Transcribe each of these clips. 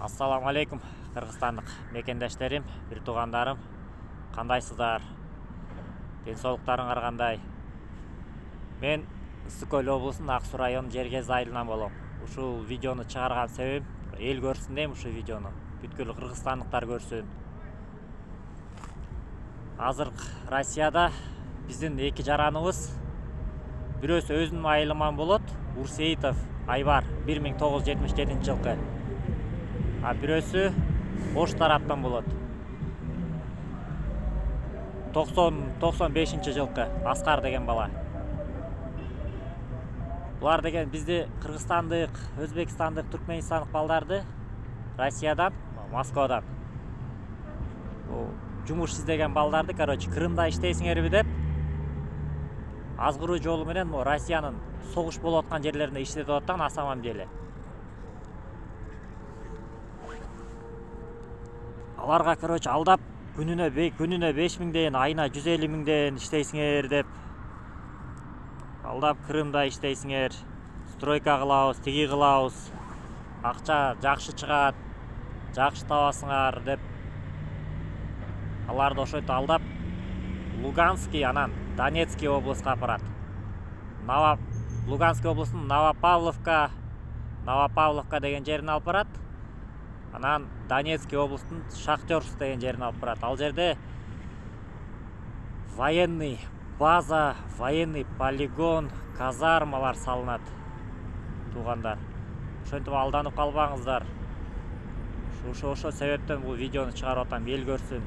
Ассаламу алейкум, Кыргызстандык мекендештерим, бир туугандарым. Кандайсыздар? Денсаулыктарыңар кандай? Мен Ысык Көл облусунун Ак Суу районунун Жергез айылынан болом. Ушул видеону чыгарган себебим эл көрсүн дейм, ушул видеону. Бүткүл кыргызстандыктар көрсүн. Азыр Россияда биздин эки жараныбыз, бирөөсү өзүнүн айылынан болот, Урсеитов Айбар 1977 жылкы. А бирөөсү Ош тараптан болот. 95 жылкы Аскар деген бала. Булар деген бизди кыргызстандык, өзбекстандык, түркмөнстандык балдарды Россиядан, Москвадан жумуш издеген балдарды, Крымда иштейсиңерби деп, азгыруу жолу менен Россиянын согуш болуп аткан жерлерине иштетип атат на самом деле. Аларга алдап күнүнө 5000 дейин, айына 150 000 иштейсиңер деп, алдап Крымда иштейсиңер, стройка кылабыз, тиги кылабыз, акча жакшы чыгат, жакшы табасыңар деп, аларды ошентип алдап Луганский, анан Донецкий облуска апарат. Луганский облусунун Новопавловка деген жерине алып барат. Анан Донецкий облустун Шахтерск деген жерине алып барат. Ал жерде военный база, военный полигон, казармалар салынат. Туугандар, ошентип алданып калбаңыздар. Ошо себептен бул видеону чыгарып атам, эл көрсүн.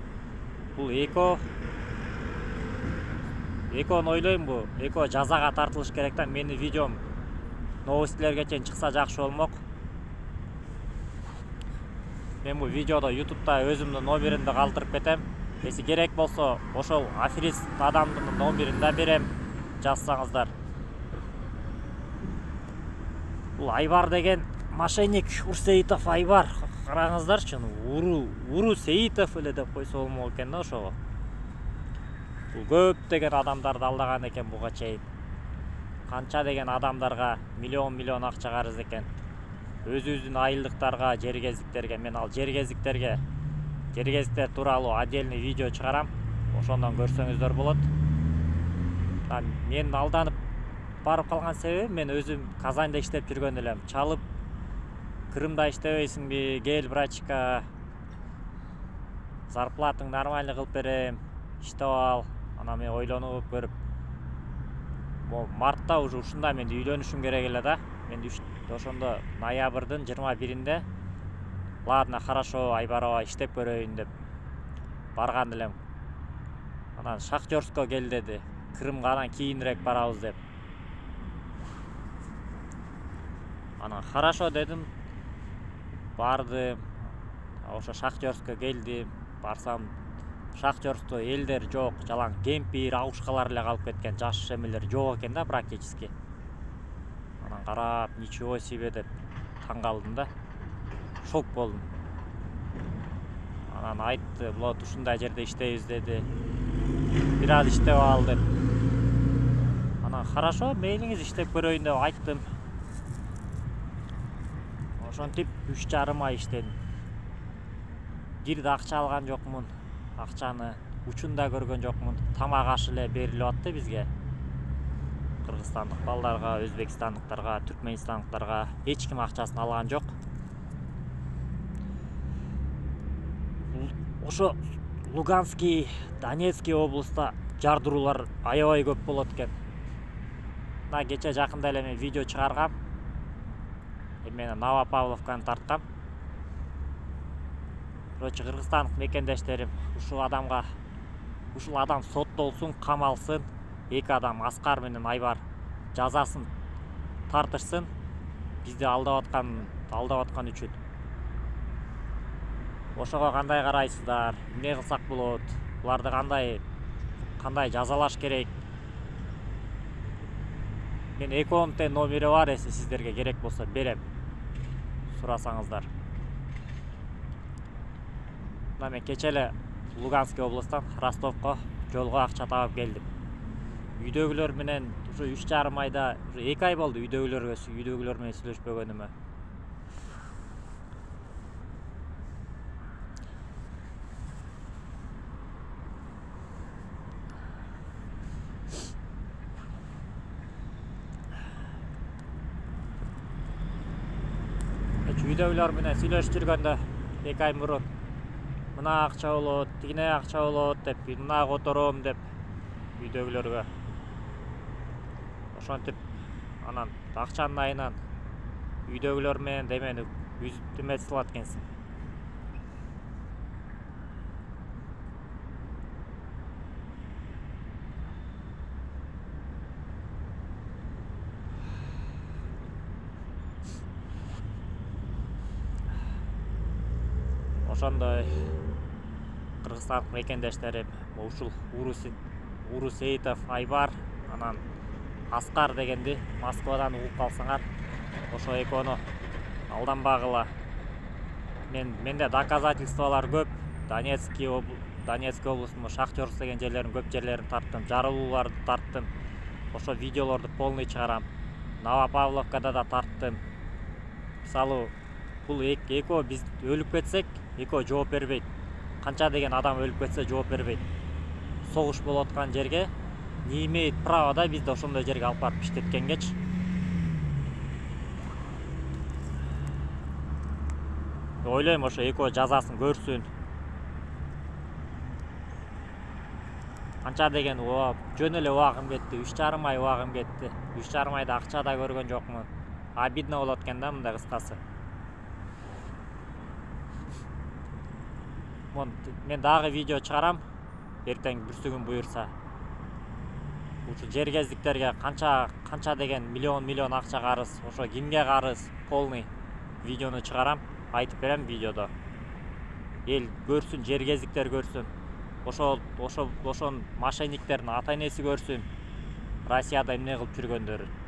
Бул экөөну ойлойм, бул экөө жазага тартылыш керек да. Менин видеом новостилерге чейин чыкса жакшы болмок. Мен бул видеодо YouTube'да өзүмдүн номеримди калтырып кетем. Эси керек болсо, ошол аферист адамдын номерин да берем, жазсаңыздар. Бул Айбар деген мошенник, Урсеитов Айбар. Караңыздарчы, Уру Сеитов эле деп койсо болмок экен да ошого. Бул көптөгөн адамдарды алдаган экен буга чейин. Канча деген адамдарга миллион акча карыз экен. Өзүбүздүн айылдыктарга, жергездиктерге. Мен ал жергездиктер тууралуу отдельный видео чыгарам. Ошондон көрсөңүздөр болот. Мен алданып барып калган себебим, мен өзүм Казанда иштеп жүргөн элем. Чалып, Крымда иштебейсиңби? Кел брачка, зарплатың нормально кылып берем, иштеп ал. Анан мен ойлонуп көрүп, мартта уже ушунда мен үйлөнүшүм керек эле да. Мен ошондо ноябрдын 21-inde ладно, хорошо, Айбарова иштеп көрөйүн деп барган элем. Анан Шахтерскко кел деди, Крымга анан кийинирээк барабыз деп. Анан хорошо дедим, бардым. Ошо Шахтерскко келдим, барсам Шахтерскто элдер жок, жалаң кемпир, агушкалар эле калып кеткен, жаш эмелер жок экен да практически. Анан карап, ничего себе деп таң калдым да. Шок болдум. Анан айтты, вот ушундай жерде иштейбиз деди. Бир аз иштеп ал деп. Анан хорошо, мейлиңиз иштеп көрөйүн деп айттым. Ошентип 3,5 ай иштедим. Кирди акча алган жокмун. Акчаны учунда көргөн жокмун. Тамак аш эле берилип атты бизге. Кыргызстандык балдарга, өзбекстандыктарга, түркмөнстандыктарга эч ким акчасын алган жок. Ошо Луганский, Донецкий облуста жардыруулар аябай көп болот экен. Мына кече жакында эле мен видео чыгаргам. Мен Новопавловканы тарткам. Короче, кыргызстандык мекендештерим, ушул адам соттолсун, камалсын. Эки адам, Аскар менен Айбар, жазасын тартышсын. Бизди алдап аткан үчүн. Ошого кандай карайсыздар? Эмне кылсак болот? Буларды кандай жазалаш керек? Мен экөөнүн тең номери бар, эси сиздерге керек болсо берем. Сурасаңыздар. Мына мен кече эле Луганский облустан Ростовко жолго акча табып келдим. Үйдөгүлөр менен ушу 3,5 айда, 2 ай болду үйдөгүлөр менен сүйлөшпөгөнүмө. үйдөгүлөр менен сүйлөшүп жүргөндө 2 ай мурун мына акча болот, тигине акча болот деп, мына котором деп үйдөгүлөргө ошентип анан акчанын айынан үйдөгүлөр менен демени үзүп эметип салат экенсиң. Ошондой Кыргызстандык мекендештерим ушул Уру Сейитов Айбар анан Аскар дегенди Москвадан угуп калсаңар, ошо экөөнү алданбагыла. Менде доказательстволор көп. Донецкий областын Шахтерск деген жерлерин көп жерлерин тарттым, жарылууларды тарттым. Ошо видеолорду полный чыгарам. Новопавловкада да тарттым. Мисалы, бул экөө биз өлүп кетсек, экөө жооп бербейт. Канча деген адам өлүп кетсе жооп бербейт. Согуш болуп аткан жерге не имеет права да бизди ошондой жерге алып барып иштеткенгечи. Ойлойм ошо экөө жазасын көрсүн. Канча деген жөн эле убагым кетти, 3,5 ай убагым кетти. 3,5 айда акча да көргөн жокмун. Обидно болот экен да мындай кыскасы. Мен дагы видео чыгарам, эртең бүрсүгүн буюрса. Ушул жергездиктерге канча деген миллион акча карыз, ошо кимге карыз, полный видеону чыгарам, айтып берем видеодо. Эл көрсүн, жергездиктер көрсүн. Ошон мошенниктердин ата энеси көрсүн. Россияда эмне кылып жүргөндөрүн.